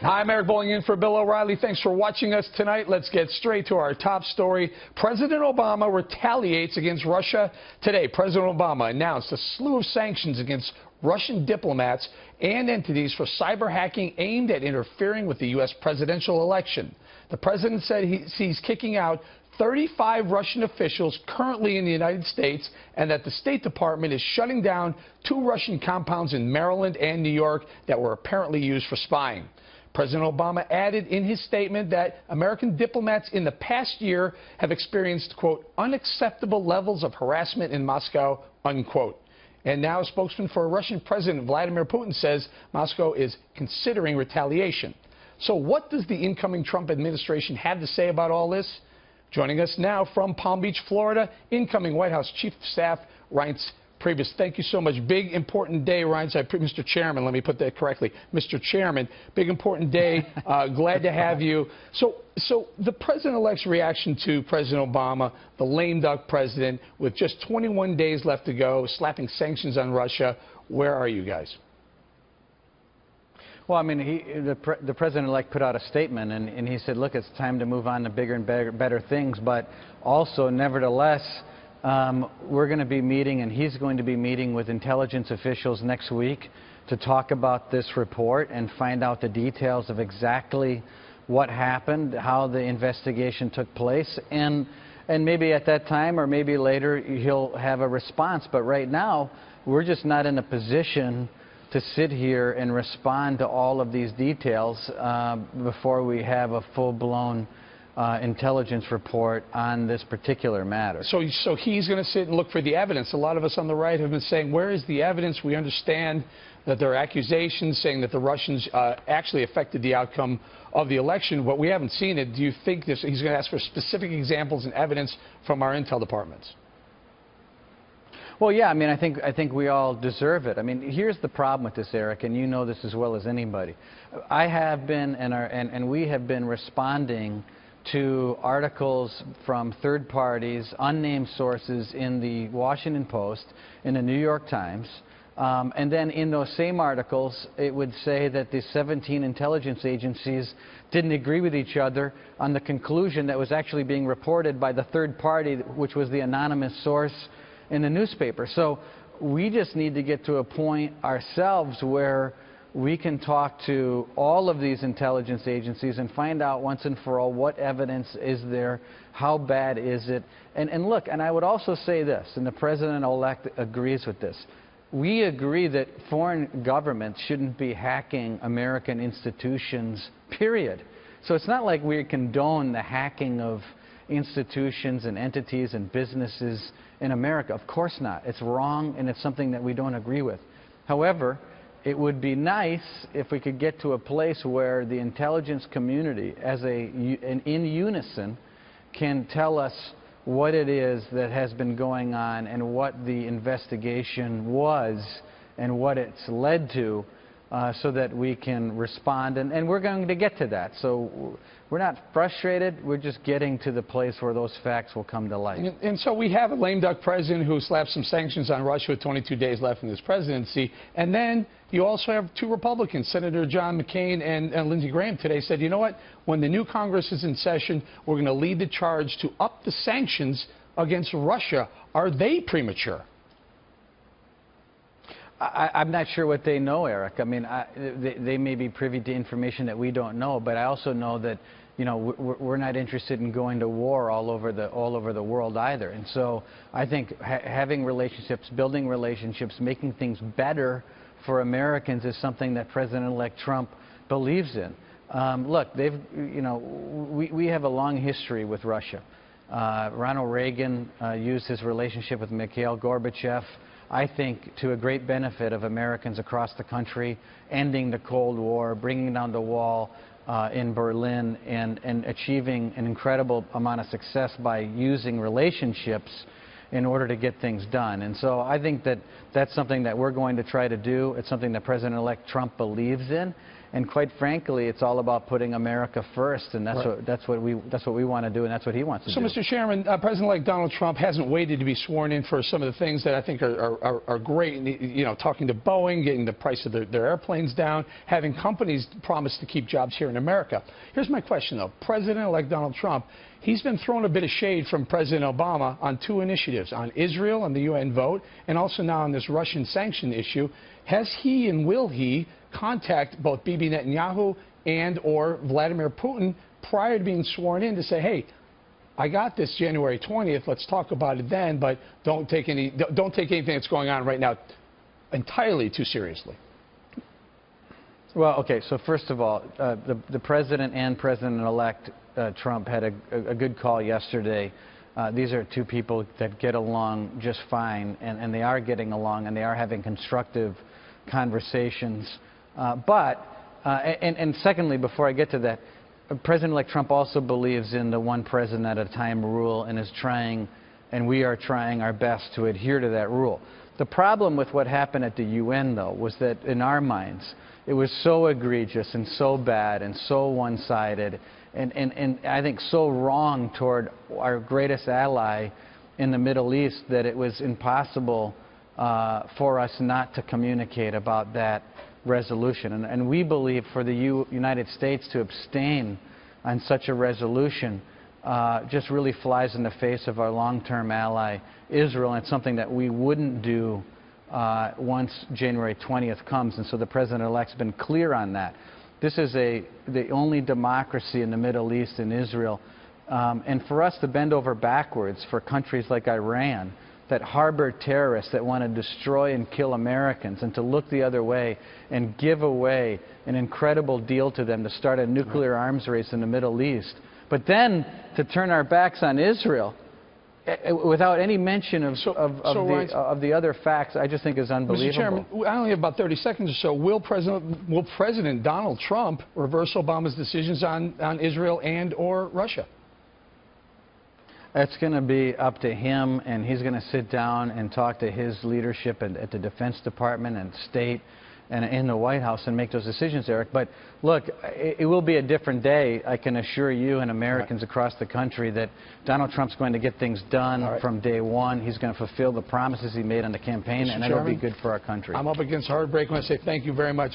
Hi, I'm Eric Bolling in for Bill O'Reilly. Thanks for watching us tonight. Let's get straight to our top story. President Obama retaliates against Russia. Today, President Obama announced a slew of sanctions against Russian diplomats and entities for cyber hacking aimed at interfering with the U.S. presidential election. The president said he's kicking out 35 Russian officials currently in the United States, and that the State Department is shutting down 2 Russian compounds in Maryland and New York that were apparently used for spying. President Obama added in his statement that American diplomats in the past year have experienced, quote, unacceptable levels of harassment in Moscow, unquote. And now a spokesman for Russian President Vladimir Putin says Moscow is considering retaliation. So what does the incoming Trump administration have to say about all this? Joining us now from Palm Beach, Florida, incoming White House Chief of Staff Reince Priebus. Thank you so much. Big, important day, Reince. Mr. Chairman, let me put that correctly. Mr. Chairman, big, important day. Glad to have you. So the president-elect's reaction to President Obama, the lame duck president, with just 21 days left to go, slapping sanctions on Russia. Where are you guys? Well, I mean, the president-elect put out a statement, and he said, look, it's time to move on to bigger and better things, but also, nevertheless, we're going to be meeting, and he's going to be meeting with intelligence officials next week to talk about this report and find out the details of exactly what happened, how the investigation took place, and maybe at that time or maybe later he'll have a response. But right now, we're just not in a position to sit here and respond to all of these details before we have a full-blown intelligence report on this particular matter. So he's going to sit and look for the evidence. A lot of us on the right have been saying, where is the evidence? We understand that there are accusations saying that the Russians actually affected the outcome of the election, but we haven't seen it. Do you think he's going to ask for specific examples and evidence from our intel departments? Well, yeah, I mean, I think we all deserve it. I mean, here's the problem with this, Eric, and you know this as well as anybody. I have been, and we have been responding to articles from third parties, unnamed sources in the Washington Post, in the New York Times, and then in those same articles, it would say that the 17 intelligence agencies didn't agree with each other on the conclusion that was actually being reported by the third party, which was the anonymous source in the newspaper. So we just need to get to a point ourselves where we can talk to all of these intelligence agencies and find out once and for all what evidence is there, how bad is it. And look, and I would also say this, and the president-elect agrees with this, we agree that foreign governments shouldn't be hacking American institutions, period. So it's not like we condone the hacking of institutions and entities and businesses in America. Of course not. It's wrong, and it's something that we don't agree with. However, it would be nice if we could get to a place where the intelligence community, in unison, can tell us what it is that has been going on and what the investigation was and what it's led to, so that we can respond, and we're going to get to that. So we're not frustrated, we're just getting to the place where those facts will come to light. And so we have a lame duck president who slapped some sanctions on Russia with 22 days left in his presidency, and then you also have 2 Republicans, Senator John McCain and Lindsey Graham today said, you know what, when the new Congress is in session, we're going to lead the charge to up the sanctions against Russia. Are they premature? I'm not sure what they know, Eric. I mean, they may be privy to information that we don't know, but I also know that, you know, we're not interested in going to war all over the world either. And so I think having relationships, building relationships, making things better for Americans is something that President-elect Trump believes in. Look, we have a long history with Russia. Ronald Reagan used his relationship with Mikhail Gorbachev, I think, to a great benefit of Americans across the country, ending the Cold War, bringing down the wall in Berlin, and achieving an incredible amount of success by using relationships in order to get things done. And so I think that that's something that we're going to try to do. It's something that President-elect Trump believes in. And quite frankly, it's all about putting America first, and that's Right. that's what we want to do, and that's what he wants to do. So, Mr. Chairman, President-elect Donald Trump hasn't waited to be sworn in for some of the things that I think are great. You know, talking to Boeing, getting the price of their airplanes down, having companies promise to keep jobs here in America. Here's my question, though. President-elect Donald Trump, he's been throwing a bit of shade from President Obama on two initiatives, on Israel and the UN vote, and also now on this Russian sanction issue. Has he and will he contact both Bibi Netanyahu and or Vladimir Putin prior to being sworn in to say, hey, I got this January 20th, let's talk about it then, but don't take anything that's going on right now entirely too seriously? Well, okay, so first of all, the President and President-elect Trump had a good call yesterday. These are two people that get along just fine, and they are getting along, and they are having constructive conversations. And secondly, before I get to that, President-elect Trump also believes in the one president at a time rule and is trying, and we are trying our best to adhere to that rule. The problem with what happened at the UN, though, was that in our minds, it was so egregious and so bad and so one-sided and I think so wrong toward our greatest ally in the Middle East that it was impossible for us not to communicate about that resolution. And we believe for the United States to abstain on such a resolution just really flies in the face of our long-term ally, Israel, and it's something that we wouldn't do once January 20th comes. And so the President-elect's been clear on that. This is the only democracy in the Middle East, in Israel. And for us to bend over backwards for countries like Iran that harbor terrorists that want to destroy and kill Americans, and to look the other way and give away an incredible deal to them to start a nuclear arms race in the Middle East, but then to turn our backs on Israel without any mention of the other facts, I just think is unbelievable. Mr. Chairman, I only have about 30 seconds or so. Will President Donald Trump reverse Obama's decisions on Israel and or Russia? It's going to be up to him, and he's going to sit down and talk to his leadership at the Defense Department and State and in the White House and make those decisions, Eric. But look, it will be a different day. I can assure you and Americans across the country that Donald Trump's going to get things done from day one. He's going to fulfill the promises he made on the campaign, and it'll be good for our country. I'm up against hard break. I want to say thank you very much.